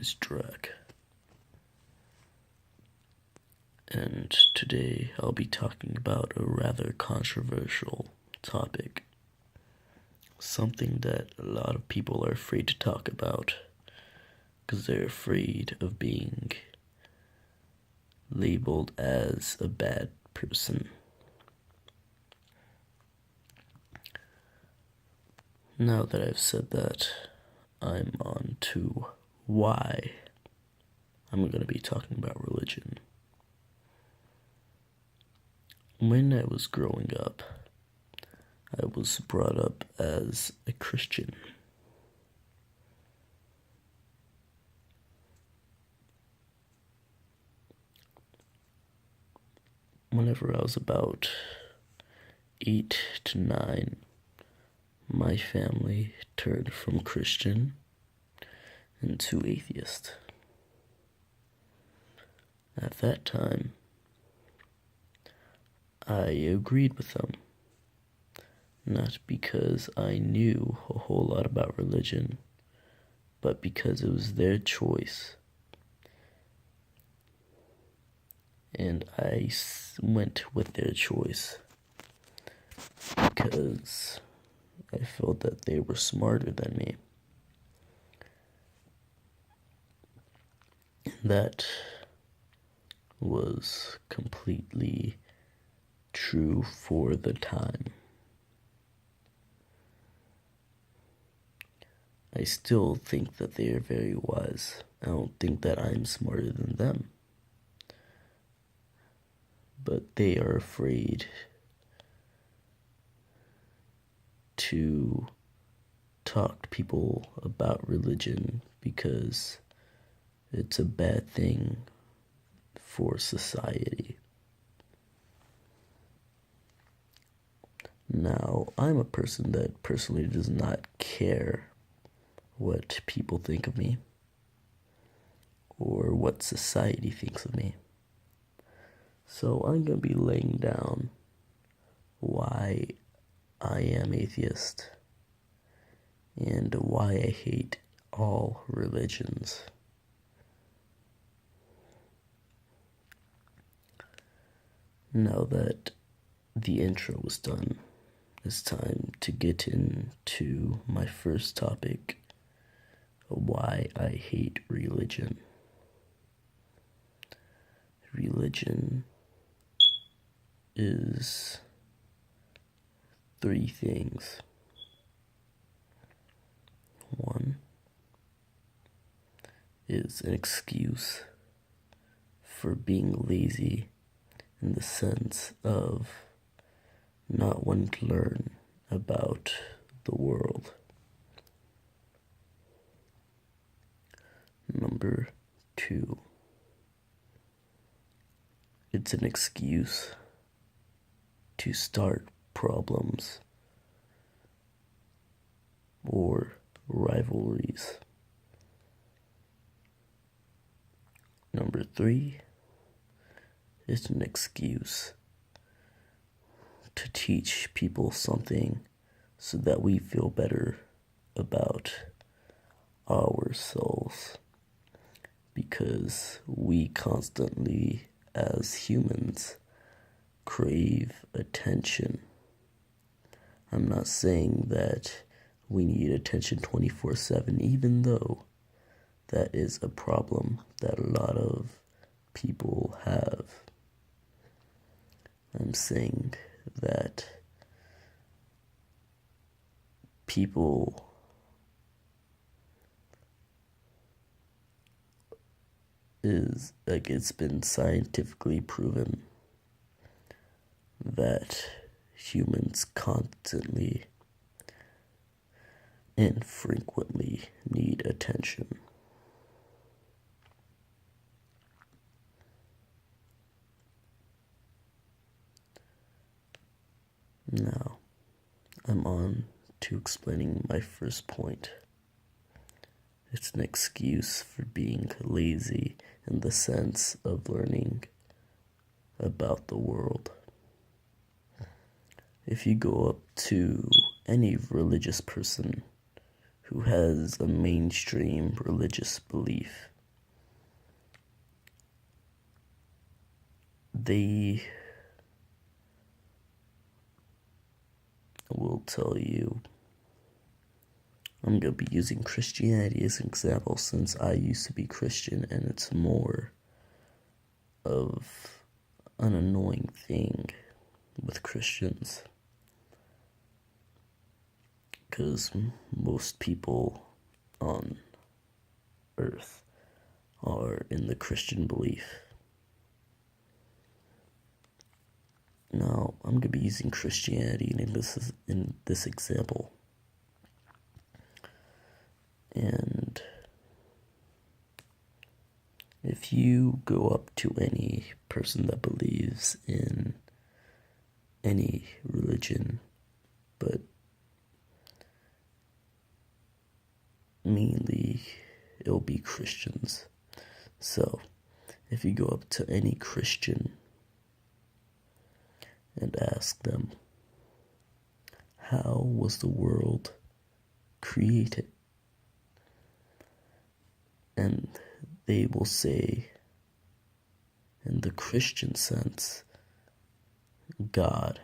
is Drac, and today I'll be talking about a rather controversial topic. Something that a lot of people are afraid to talk about because they're afraid of being labeled as a bad person. Now that I've said that, I'm on to why I'm going to be talking about religion. When I was growing up, I was brought up as a Christian. Whenever I was about 8 to 9, my family turned from Christian into atheist. At that time, I agreed with them, not because I knew a whole lot about religion, but because it was their choice. And I went with their choice because I felt that they were smarter than me. That was completely true for the time. I still think that they are very wise. I don't think that I'm smarter than them. But they are afraid to talk to people about religion because it's a bad thing for society. Now, I'm a person that personally does not care what people think of me or what society thinks of me. So I'm going to be laying down why I am atheist and why I hate all religions. Now that the intro was done, it's time to get into my first topic, why I hate religion. Religion is 3 things. 1 is an excuse for being lazy in the sense of not wanting to learn about the world. Number 2, it's an excuse to start problems or rivalries. Number 3, it's an excuse to teach people something so that we feel better about ourselves, because we constantly, as humans, crave attention. I'm not saying that we need attention 24/7, even though that is a problem that a lot of people have. I'm saying that people it's been scientifically proven that humans constantly and frequently need attention. Now, I'm on to explaining my first point. It's an excuse for being lazy in the sense of learning about the world. If you go up to any religious person who has a mainstream religious belief, they will tell you, I'm going to be using Christianity as an example since I used to be Christian, and it's more of an annoying thing with Christians. Because most people on earth are in the Christian belief. Now, I'm going to be using Christianity in this example. And if you go up to any person that believes in any religion, but mainly it'll be Christians. So, if you go up to any Christian and ask them, how was the world created? And they will say, in the Christian sense, God.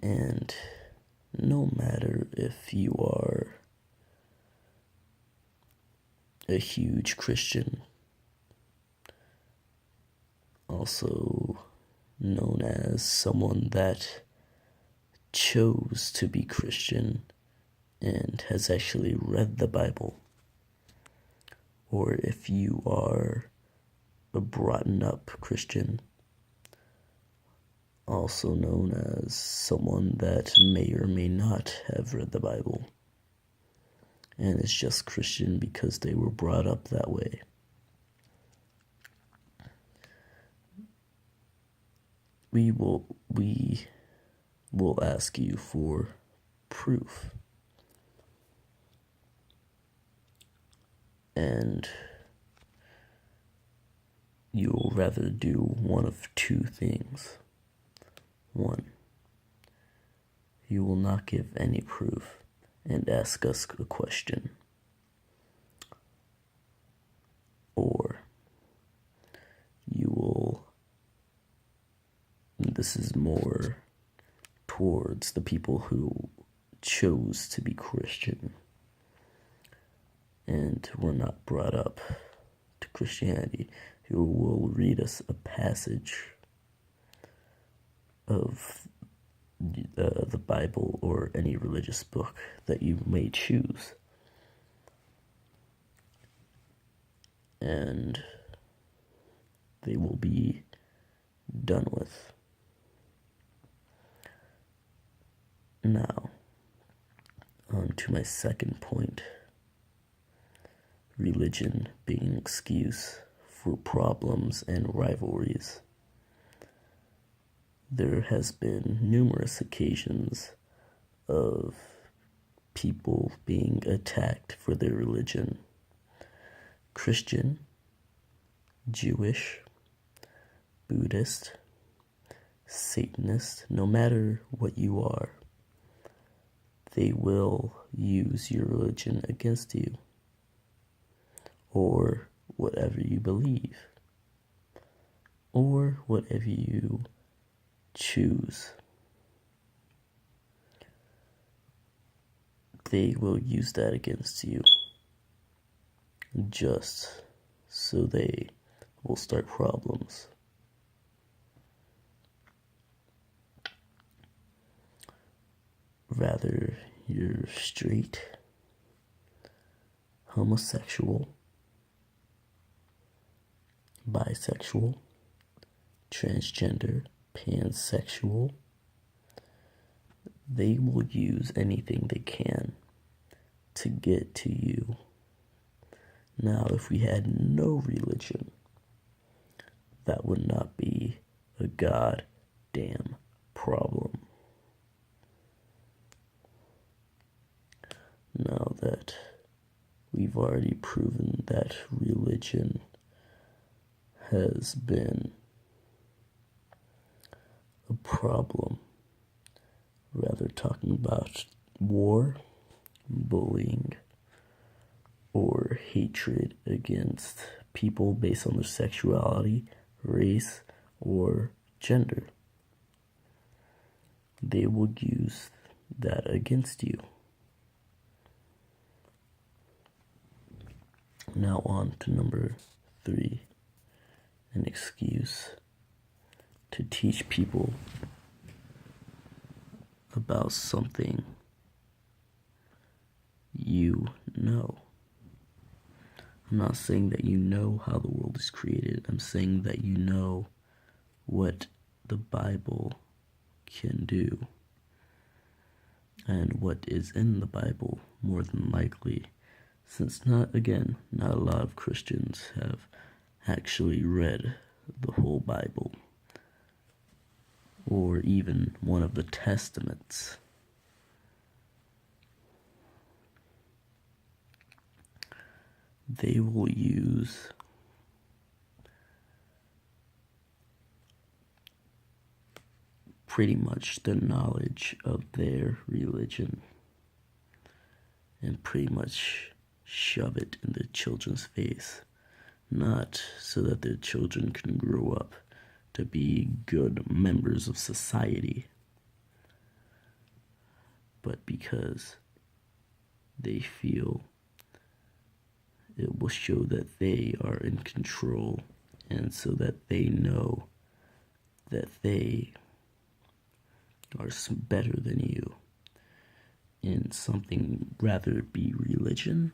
And no matter if you are a huge Christian, also known as someone that chose to be Christian and has actually read the Bible, or if you are a brought up Christian, also known as someone that may or may not have read the Bible and is just Christian because they were brought up that way. We will ask you for proof. And you will rather do one of two things. One, you will not give any proof and ask us a question. Or you will, and this is more towards the people who chose to be Christian and were not brought up to Christianity, who will read us a passage of the Bible or any religious book that you may choose. And they will be done with. Now, on to my second point. Religion being an excuse for problems and rivalries. There has been numerous occasions of people being attacked for their religion. Christian, Jewish, Buddhist, Satanist, no matter what you are, they will use your religion against you, or whatever you believe, or whatever you choose. They will use that against you just so they will start problems. Rather you're straight, homosexual, bisexual, transgender, pansexual, they will use anything they can to get to you. Now, if we had no religion, that would not be a goddamn problem. Now that we've already proven that religion has been a problem, rather talking about war, bullying, or hatred against people based on their sexuality, race, or gender. They will use that against you. Now on to number 3, an excuse to teach people about something you know. I'm not saying that you know how the world is created. I'm saying that you know what the Bible can do. And what is in the Bible, more than likely, since not a lot of Christians have actually read the whole Bible, or even one of the Testaments. They will use pretty much the knowledge of their religion and pretty much shove it in the children's face, not so that their children can grow up to be good members of society, but because they feel it will show that they are in control, and so that they know that they are better than you in something, rather it be religion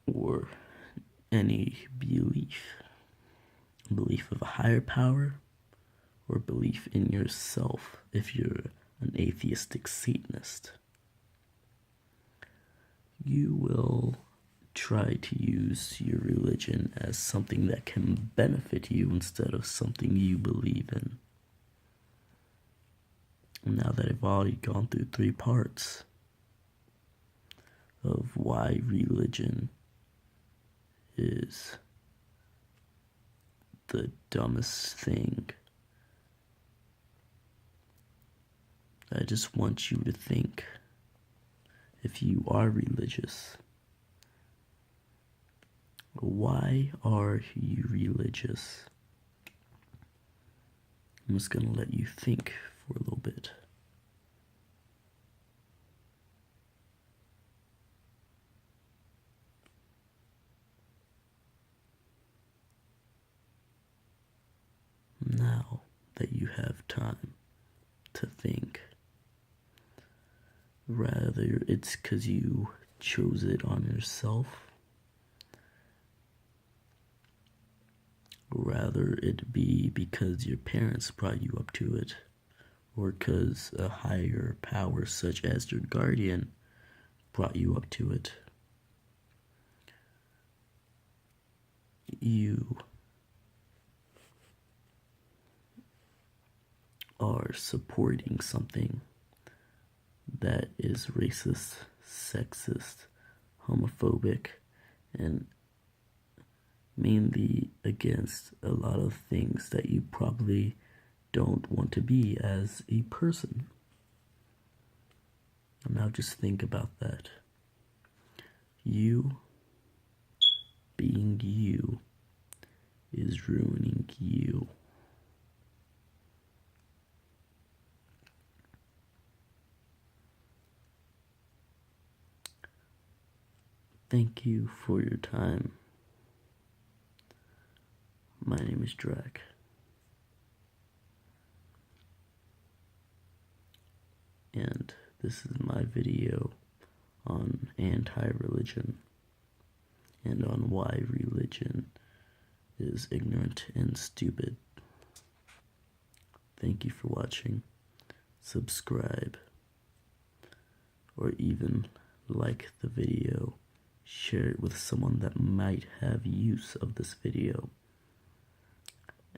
or any belief of a higher power, or belief in yourself if you're an atheistic Satanist. You will try to use your religion as something that can benefit you instead of something you believe in. Now that I've already gone through 3 parts of why religion is the dumbest thing, I just want you to think, if you are religious, why are you religious? I'm just going to let you think for a little bit. Now that you have time to think, rather it's because you chose it on yourself, rather it be because your parents brought you up to it, or because a higher power such as your guardian brought you up to it. You are supporting something that is racist, sexist, homophobic, and mainly against a lot of things that you probably don't want to be as a person. Now just think about that. You being you is ruining you. Thank you for your time. My name is Drac. And this is my video on anti-religion and on why religion is ignorant and stupid. Thank you for watching. Subscribe, or even like the video. Share it with someone that might have use of this video.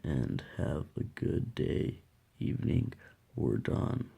And have a good day, evening, or dawn.